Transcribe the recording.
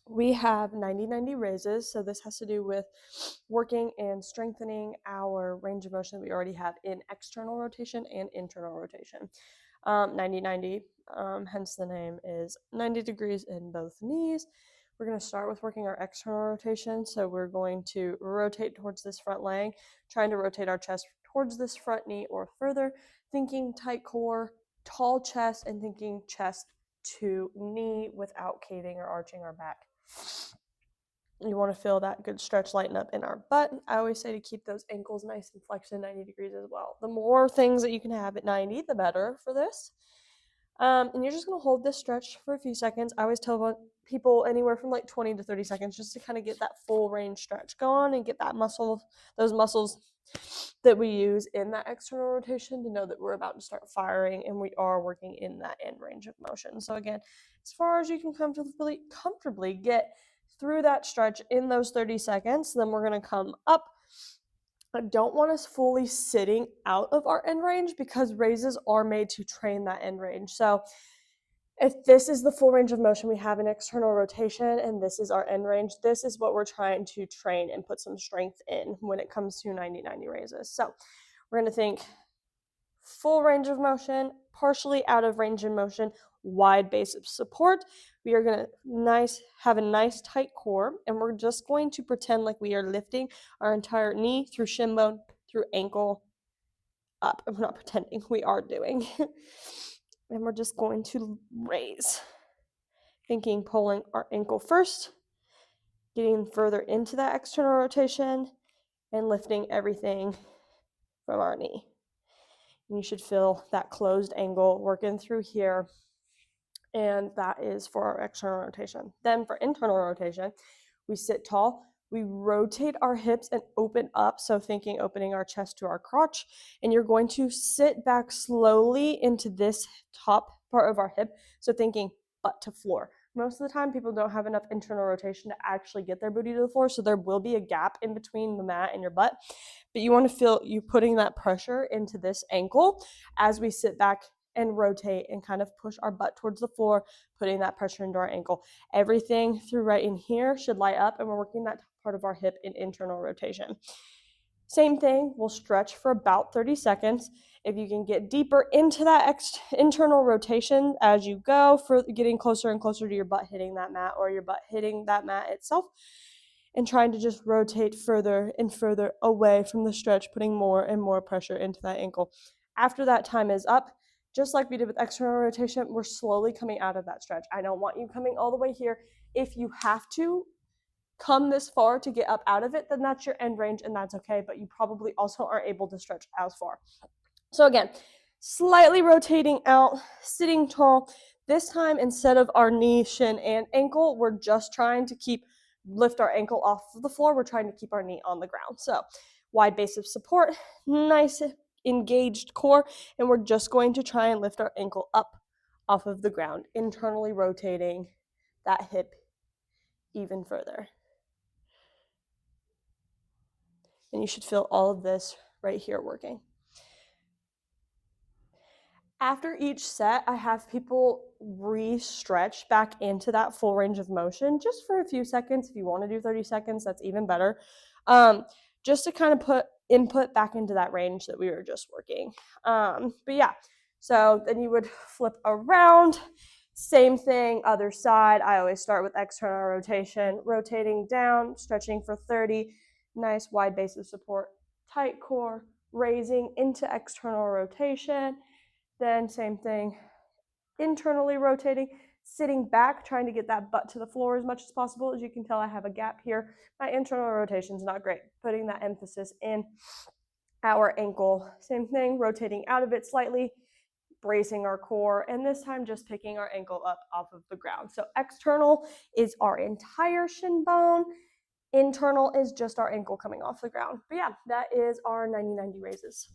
we have 90-90 raises. So this has to do with working and strengthening our range of motion that we already have in external rotation and internal rotation. 90-90, hence the name, is 90 degrees in both knees. We're going to start with working our external rotation. So we're going to rotate towards this front leg, trying to rotate our chest towards this front knee or further, thinking tight core, tall chest, and thinking chest to knee without caving or arching our back. You want to feel that good stretch lighten up in our butt. I always say to keep those ankles nice and flexed at 90 degrees as well. The more things that you can have at 90, the better for this. And you're just going to hold this stretch for a few seconds. I always tell people anywhere from like 20 to 30 seconds just to kind of get that full range stretch going and get that those muscles that we use in that external rotation to know that we're about to start firing and we are working in that end range of motion. So again, as far as you can comfortably get through that stretch in those 30 seconds, then we're going to come up. I don't want us fully sitting out of our end range because raises are made to train that end range. So if this is the full range of motion we have in external rotation and this is our end range, this is what we're trying to train and put some strength in when it comes to 90-90 raises. So we're going to think full range of motion, partially out of range of motion, wide base of support. We are going to have a nice tight core, and we're just going to pretend like we are lifting our entire knee through shin bone, through ankle, up. I'm not pretending, we are doing. And we're just going to raise. Thinking pulling our ankle first, getting further into that external rotation, and lifting everything from our knee. And you should feel that closed angle working through here. And that is for our external rotation. Then for internal rotation, we sit tall, we rotate our hips and open up. So thinking opening our chest to our crotch, and you're going to sit back slowly into this top part of our hip. So thinking butt to floor. Most of the time, people don't have enough internal rotation to actually get their booty to the floor. So there will be a gap in between the mat and your butt. But you want to feel you putting that pressure into this ankle as we sit back and rotate and kind of push our butt towards the floor, putting that pressure into our ankle. Everything through right in here should light up, and we're working that part of our hip in internal rotation. Same thing, we'll stretch for about 30 seconds. If you can get deeper into that internal rotation as you go, for getting closer and closer to your butt hitting that mat or your butt hitting that mat itself, and trying to just rotate further and further away from the stretch, putting more and more pressure into that ankle. After that time is up, just like we did with external rotation, we're slowly coming out of that stretch. I don't want you coming all the way here. If you have to come this far to get up out of it, then that's your end range and that's okay, but you probably also aren't able to stretch as far. So again, slightly rotating out, sitting tall. This time, instead of our knee, shin, and ankle, we're just trying to lift our ankle off of the floor. We're trying to keep our knee on the ground. So wide base of support, nice engaged core, and we're just going to try and lift our ankle up off of the ground, internally rotating that hip even further. And you should feel all of this right here working. After each set, I have people re-stretch back into that full range of motion just for a few seconds. If you want to do 30 seconds, that's even better. Just to kind of put input back into that range that we were just working. But yeah, so then you would flip around. Same thing, other side. I always start with external rotation, rotating down, stretching for 30. Nice wide base of support, tight core, raising into external rotation. Then same thing, internally rotating, sitting back, trying to get that butt to the floor as much as possible. As you can tell, I have a gap here. My internal rotation is not great. Putting that emphasis in our ankle. Same thing, rotating out of it slightly, bracing our core, and this time just picking our ankle up off of the ground. So external is our entire shin bone. Internal is just our ankle coming off the ground. But yeah, that is our 90-90 raises.